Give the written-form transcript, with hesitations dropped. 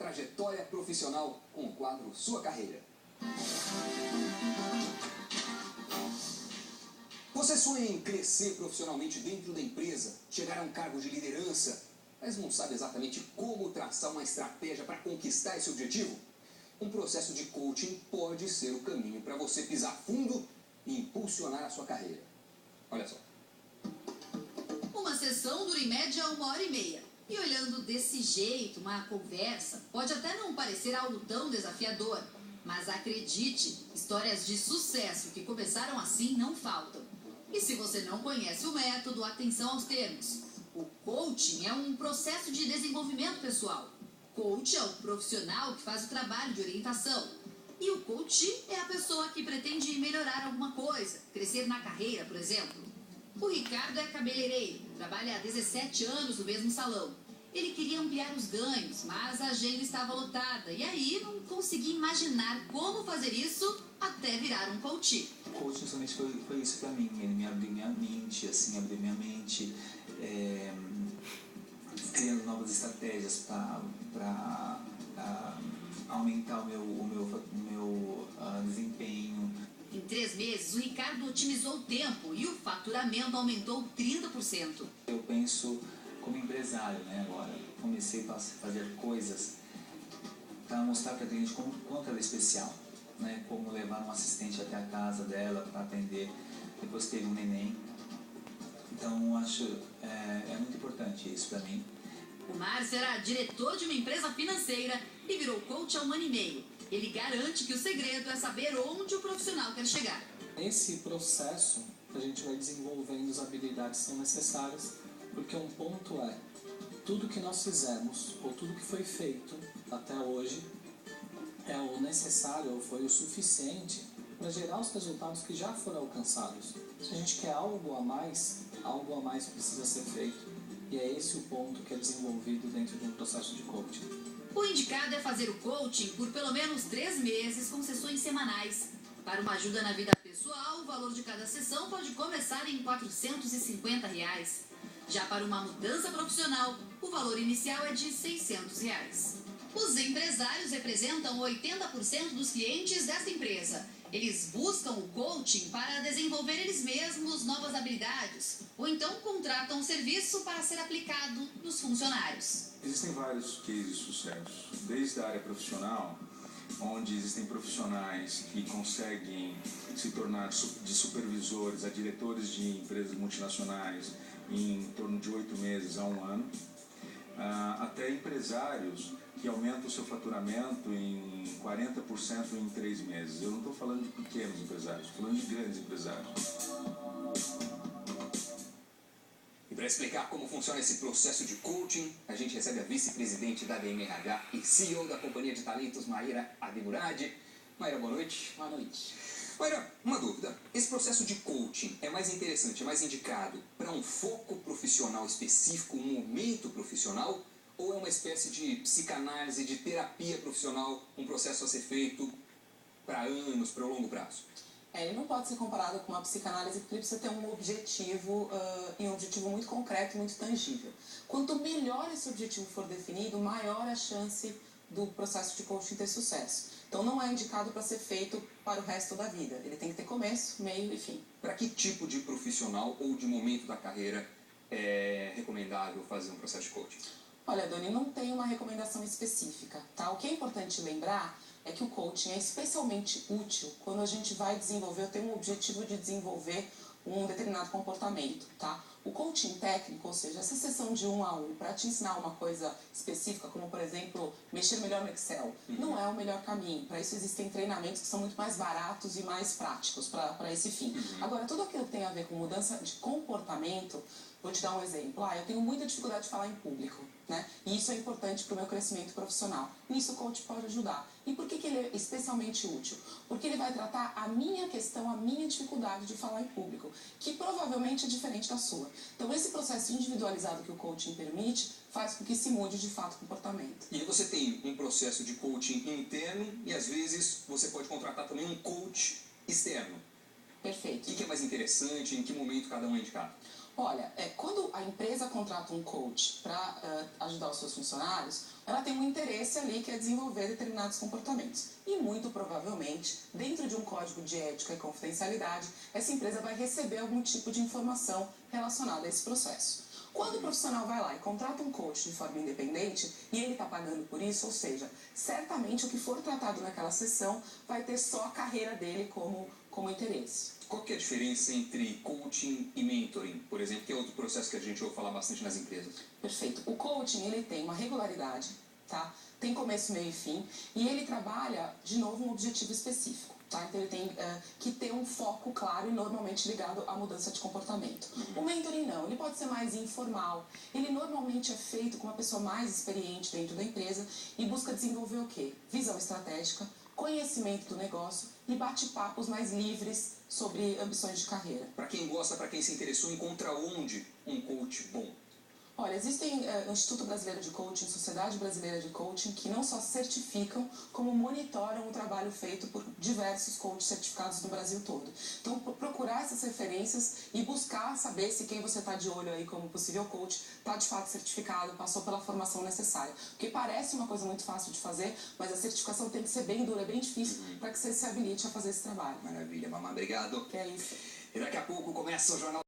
trajetória profissional com o quadro Sua Carreira. Você sonha em crescer profissionalmente dentro da empresa, chegar a um cargo de liderança, mas não sabe exatamente como traçar uma estratégia para conquistar esse objetivo? Um processo de coaching pode ser o caminho para você pisar fundo e impulsionar a sua carreira. Olha só. Uma sessão dura em média 1h30. E olhando desse jeito, uma conversa pode até não parecer algo tão desafiador. Mas acredite, histórias de sucesso que começaram assim não faltam. E se você não conhece o método, atenção aos termos. O coaching é um processo de desenvolvimento pessoal. Coach é o profissional que faz o trabalho de orientação. E o coach é a pessoa que pretende melhorar alguma coisa, crescer na carreira, por exemplo. O Ricardo é cabeleireiro, trabalha há 17 anos no mesmo salão. Ele queria ampliar os ganhos, mas a agenda estava lotada. E aí não conseguia imaginar como fazer isso até virar um coach. O coaching somente foi isso para mim. Ele me abriu minha mente, criando novas estratégias para aumentar o meu desempenho. Em 3 meses, o Ricardo otimizou o tempo e o faturamento aumentou 30%. Eu penso como empresário, né, agora. Comecei a fazer coisas para mostrar para a cliente quanto ela é especial, né, como levar um assistente até a casa dela para atender depois que teve um neném. Então, acho é muito importante isso para mim. O Márcio era diretor de uma empresa financeira e virou coach há 1 ano e meio. Ele garante que o segredo é saber onde o profissional quer chegar. Nesse processo, a gente vai desenvolvendo as habilidades que são necessárias, porque um ponto é, tudo que nós fizemos, ou tudo que foi feito até hoje, é o necessário, ou foi o suficiente para gerar os resultados que já foram alcançados. Se a gente quer algo a mais precisa ser feito. E é esse o ponto que é desenvolvido dentro de um processo de coaching. O indicado é fazer o coaching por pelo menos 3 meses com sessões semanais. Para uma ajuda na vida pessoal, o valor de cada sessão pode começar em R$ 450. Já para uma mudança profissional, o valor inicial é de R$ 600. Os empresários representam 80% dos clientes desta empresa. Eles buscam o coaching para desenvolver eles mesmos novas habilidades, ou então contratam um serviço para ser aplicado nos funcionários. Existem vários cases de sucesso, desde a área profissional, onde existem profissionais que conseguem se tornar de supervisores a diretores de empresas multinacionais em torno de 8 meses a 1 ano, até empresários que aumentam o seu faturamento em 40% em 3 meses. Eu não estou falando de pequenos empresários, estou falando de grandes empresários. E para explicar como funciona esse processo de coaching, a gente recebe a vice-presidente da DMRH e CEO da Companhia de Talentos, Maíra Ademurad. Maíra, boa noite. Boa noite. Maíra, uma dúvida. Esse processo de coaching é mais interessante, é mais indicado para um foco profissional específico, um momento profissional, ou é uma espécie de psicanálise, de terapia profissional, um processo a ser feito para anos, para longo prazo? Ele não pode ser comparado com uma psicanálise porque ele precisa ter um objetivo, e um objetivo muito concreto e muito tangível. Quanto melhor esse objetivo for definido, maior a chance do processo de coaching ter sucesso. Então não é indicado para ser feito para o resto da vida. Ele tem que ter começo, meio e fim. Para que tipo de profissional ou de momento da carreira é recomendável fazer um processo de coaching? Olha, Doni, não tem uma recomendação específica, tá? O que é importante lembrar é que o coaching é especialmente útil quando a gente vai desenvolver, ou tem um objetivo de desenvolver um determinado comportamento, tá? O coaching técnico, ou seja, essa sessão de 1 a 1 para te ensinar uma coisa específica, como por exemplo, mexer melhor no Excel, não é o melhor caminho. Para isso existem treinamentos que são muito mais baratos e mais práticos para esse fim. Agora, tudo aquilo que tem a ver com mudança de comportamento, vou te dar um exemplo. Eu tenho muita dificuldade de falar em público, né? E isso é importante para o meu crescimento profissional. Nisso o coach pode ajudar. E por que ele é especialmente útil? Porque ele vai tratar a minha questão, a minha dificuldade de falar em público, que provavelmente é diferente da sua. Então esse processo individualizado que o coaching permite faz com que se mude de fato o comportamento. E aí você tem um processo de coaching interno e às vezes você pode contratar também um coach externo. Perfeito. O que é mais interessante? Em que momento cada um é indicado? Olha, quando a empresa contrata um coach para ajudar os seus funcionários, ela tem um interesse ali que é desenvolver determinados comportamentos. E muito provavelmente, dentro de um código de ética e confidencialidade, essa empresa vai receber algum tipo de informação relacionada a esse processo. Quando o profissional vai lá e contrata um coach de forma independente e ele está pagando por isso, ou seja, certamente o que for tratado naquela sessão vai ter só a carreira dele como interesse. Qual que é a diferença entre coaching e mentoring, por exemplo, que é outro processo que a gente ouve falar bastante nas empresas? Perfeito. O coaching, ele tem uma regularidade, tá? Tem começo, meio e fim, e ele trabalha, de novo, um objetivo específico, tá? Então ele tem que ter um foco claro e normalmente ligado à mudança de comportamento. O mentoring não, ele pode ser mais informal, ele normalmente é feito com uma pessoa mais experiente dentro da empresa e busca desenvolver o quê? Visão estratégica, conhecimento do negócio e bate-papos mais livres sobre ambições de carreira. Para quem gosta, para quem se interessou, encontra onde um coach bom? Olha, existem o Instituto Brasileiro de Coaching, Sociedade Brasileira de Coaching, que não só certificam, como monitoram o trabalho feito por diversos coaches certificados no Brasil todo. Então, procurar essas referências e buscar saber se quem você está de olho aí como possível coach está de fato certificado, passou pela formação necessária. Porque parece uma coisa muito fácil de fazer, mas a certificação tem que ser bem dura, bem difícil, para que você se habilite a fazer esse trabalho. Maravilha, Mamá, obrigado. Que é isso. E daqui a pouco começa o Jornal